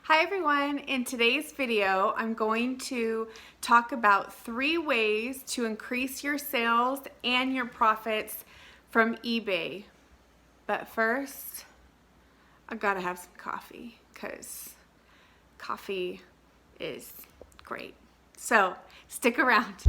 Hi everyone, in today's video I'm going to talk about 3 ways to increase your sales and your profits from eBay. But first, I gotta have some coffee because coffee is great. So stick around.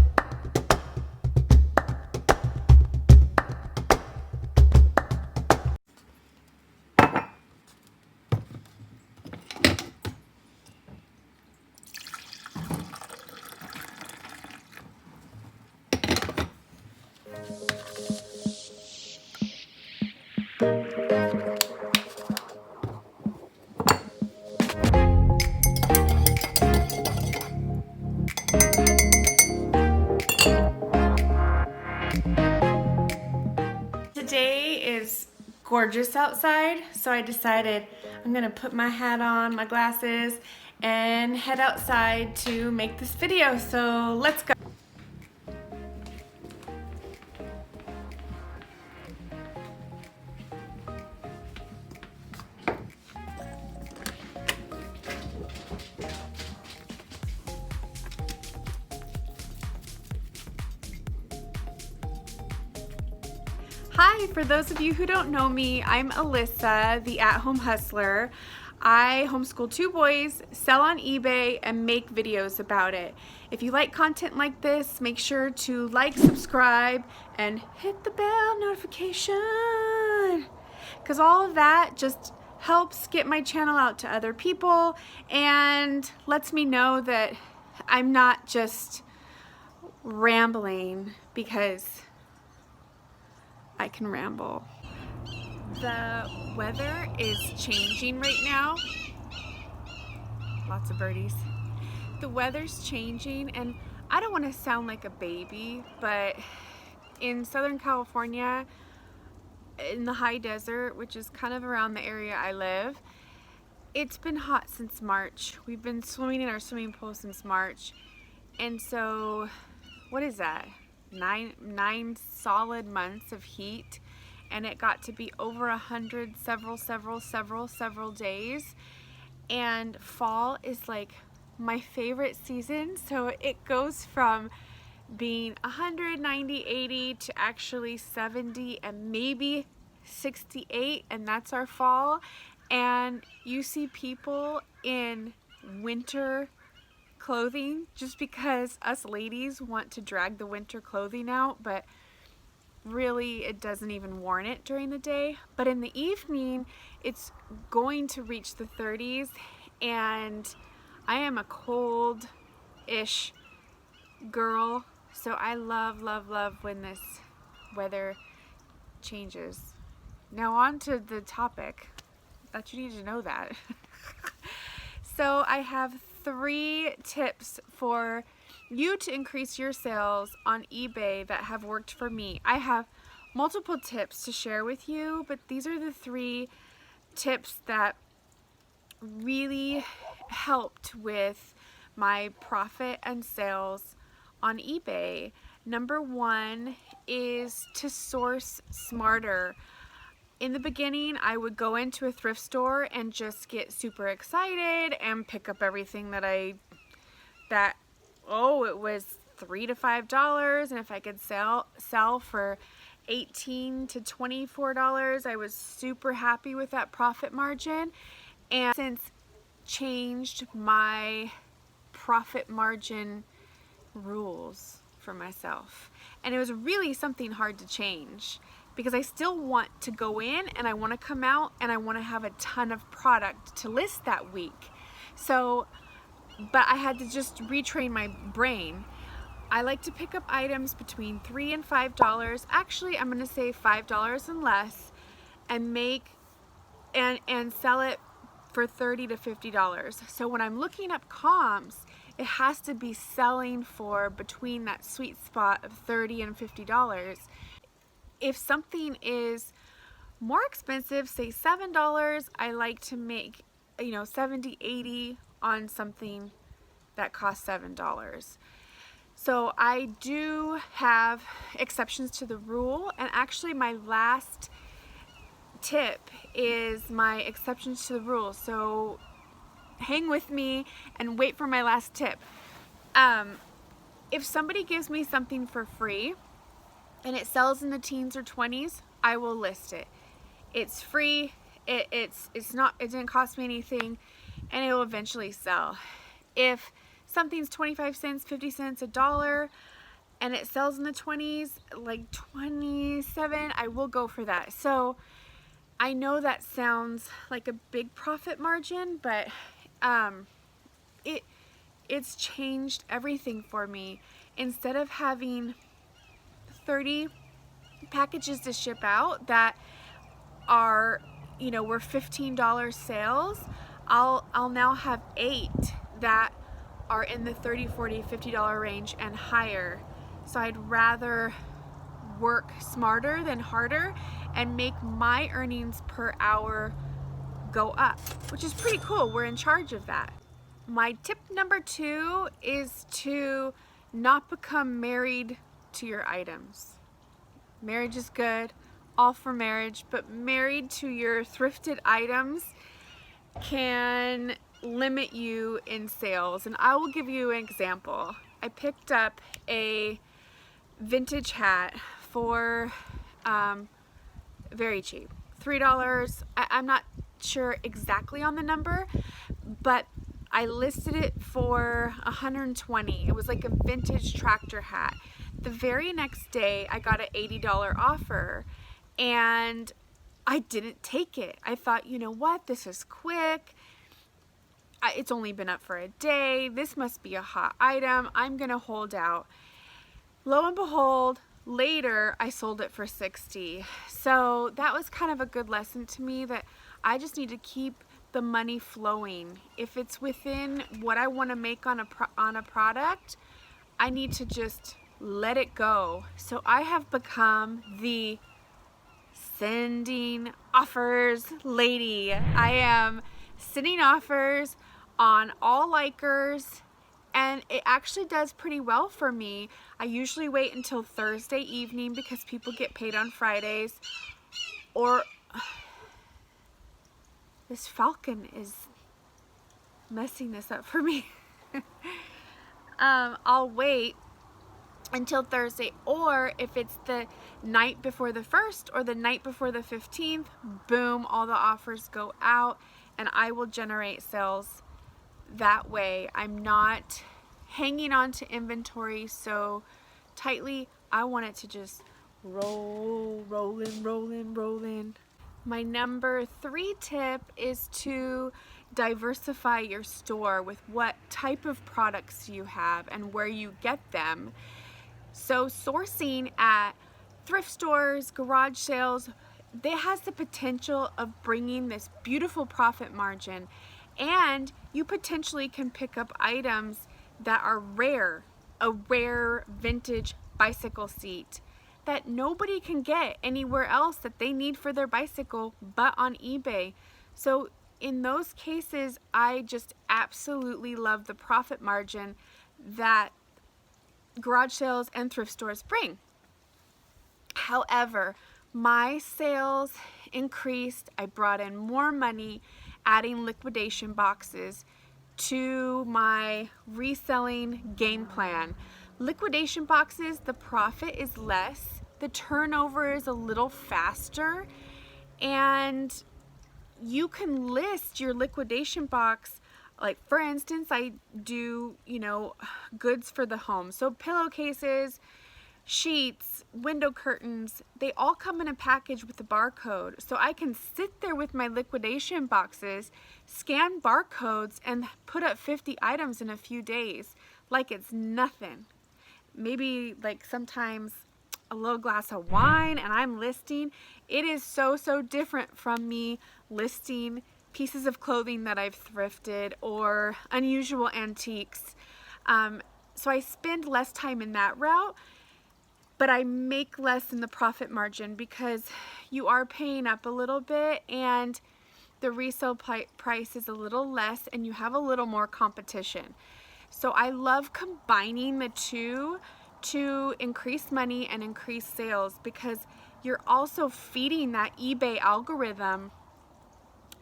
Today is gorgeous outside, so I decided I'm gonna put my hat on, my glasses, and head outside to make this video. So let's go. Hi, for those of you who don't know me, I'm Alyssa, the at-home hustler. I homeschool 2 boys, sell on eBay, and make videos about it. If you like content like this, make sure to like, subscribe, and hit the bell notification, because all of that just helps get my channel out to other people and lets me know that I'm not just rambling, because I can ramble. The weather is changing right now. Lots of birdies. The weather's changing, and I don't want to sound like a baby, but in Southern California, in the high desert, which is kind of around the area I live, it's been hot since March. We've been swimming in our swimming pool since March. And so, what is that? Nine solid months of heat, and it got to be over 100 several days. And fall is like my favorite season, so it goes from being 100, 90, 80 to actually 70 and maybe 68, and that's our fall. And you see people in winter clothing just because us ladies want to drag the winter clothing out, but really it doesn't even warrant it during the day. But in the evening it's going to reach the 30s, and I am a cold-ish girl, so I love when this weather changes. Now on to the topic. That you need to know that. So I have 3 tips for you to increase your sales on eBay that have worked for me. I have multiple tips to share with you, but these are the 3 tips that really helped with my profit and sales on eBay. Number 1 is to source smarter. In the beginning, I would go into a thrift store and just get super excited and pick up everything that it was $3 to $5, and if I could sell for $18 to $24, I was super happy with that profit margin. And since changed my profit margin rules for myself, and it was really something hard to change, because I still want to go in and I want to come out and I want to have a ton of product to list that week. So, but I had to just retrain my brain. I like to pick up items between $3 and $5. Actually, I'm going to say $5 and less, and make and sell it for $30 to $50. So when I'm looking up comps, it has to be selling for between that sweet spot of $30 and $50. If something is more expensive, say $7, I like to make, $70, $80 on something that costs $7. So I do have exceptions to the rule, and actually my last tip is my exceptions to the rule. So hang with me and wait for my last tip. If somebody gives me something for free and it sells in the teens or 20s, I will list it. It's free, it didn't cost me anything, and it will eventually sell. If something's 25 cents, 50 cents, $1, and it sells in the 20s, like 27, I will go for that. So I know that sounds like a big profit margin, but it's changed everything for me. Instead of having 30 packages to ship out that are, were $15 sales, I'll now have 8 that are in the $30, $40, $50 range and higher. So I'd rather work smarter than harder and make my earnings per hour go up, which is pretty cool. We're in charge of that. My tip number 2 is to not become married to your items. Marriage is good, all for marriage, but married to your thrifted items can limit you in sales. And I will give you an example. I picked up a vintage hat for very cheap, $3. I'm not sure exactly on the number, but I listed it for $120. It was like a vintage tractor hat. The very next day I got an $80 offer and I didn't take it. I thought, you know what, this is quick. It's only been up for a day. This must be a hot item. I'm gonna hold out. Lo and behold, later I sold it for $60. So that was kind of a good lesson to me that I just need to keep the money flowing. If it's within what I want to make on a product, I need to just let it go. So I have become the sending offers lady. I am sending offers on all likers, and it actually does pretty well for me. I usually wait until Thursday evening because people get paid on Fridays. Or this falcon is messing this up for me. I'll wait until Thursday, or if it's the night before the 1st or the night before the 15th, boom, all the offers go out and I will generate sales that way. I'm not hanging on to inventory so tightly. I want it to just roll in. My number 3 tip is to diversify your store with what type of products you have and where you get them. So sourcing at thrift stores, garage sales, that has the potential of bringing this beautiful profit margin, and you potentially can pick up items that are rare, a rare vintage bicycle seat that nobody can get anywhere else that they need for their bicycle but on eBay. So in those cases, I just absolutely love the profit margin that garage sales and thrift stores bring. However, my sales increased. I brought in more money adding liquidation boxes to my reselling game plan. Liquidation boxes, the profit is less, the turnover is a little faster, and you can list your liquidation box. Like for instance, I do, goods for the home. So pillowcases, sheets, window curtains, they all come in a package with a barcode. So I can sit there with my liquidation boxes, scan barcodes, and put up 50 items in a few days like it's nothing. Maybe like sometimes a little glass of wine and I'm listing. It is so different from me listing pieces of clothing that I've thrifted or unusual antiques. So I spend less time in that route, but I make less in the profit margin because you are paying up a little bit and the resale price is a little less and you have a little more competition. So I love combining the two to increase money and increase sales, because you're also feeding that eBay algorithm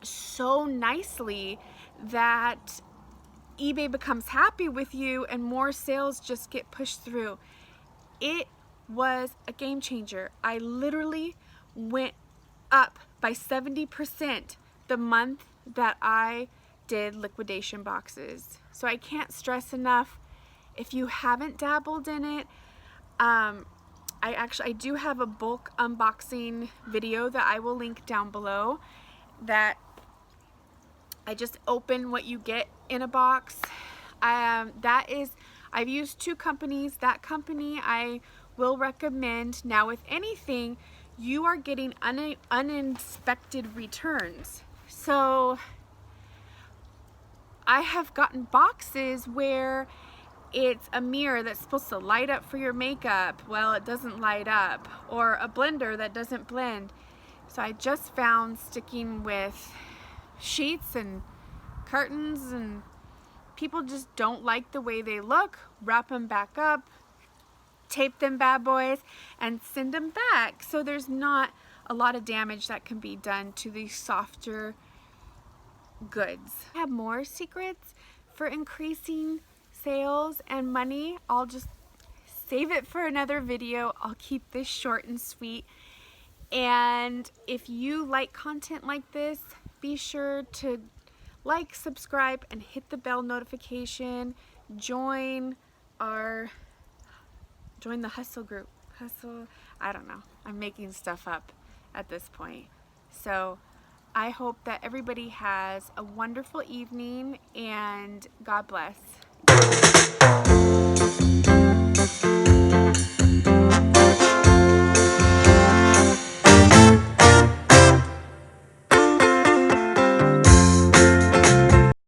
so nicely that eBay becomes happy with you and more sales just get pushed through. It was a game changer. I literally went up by 70% the month that I did liquidation boxes. So I can't stress enough, if you haven't dabbled in it, I do have a bulk unboxing video that I will link down below, that I just open what you get in a box. I've used 2 companies. That company I will recommend. Now with anything, you are getting uninspected returns. So I have gotten boxes where it's a mirror that's supposed to light up for your makeup. Well, it doesn't light up. Or a blender that doesn't blend. So I just found sticking with sheets and curtains, and people just don't like the way they look. Wrap them back up, tape them bad boys, and send them back. So there's not a lot of damage that can be done to these softer goods. I have more secrets for increasing sales and money. I'll just save it for another video. I'll keep this short and sweet. And if you like content like this, be sure to like, subscribe, and hit the bell notification. Join the hustle group. I don't know. I'm making stuff up at this point. So I hope that everybody has a wonderful evening, and God bless.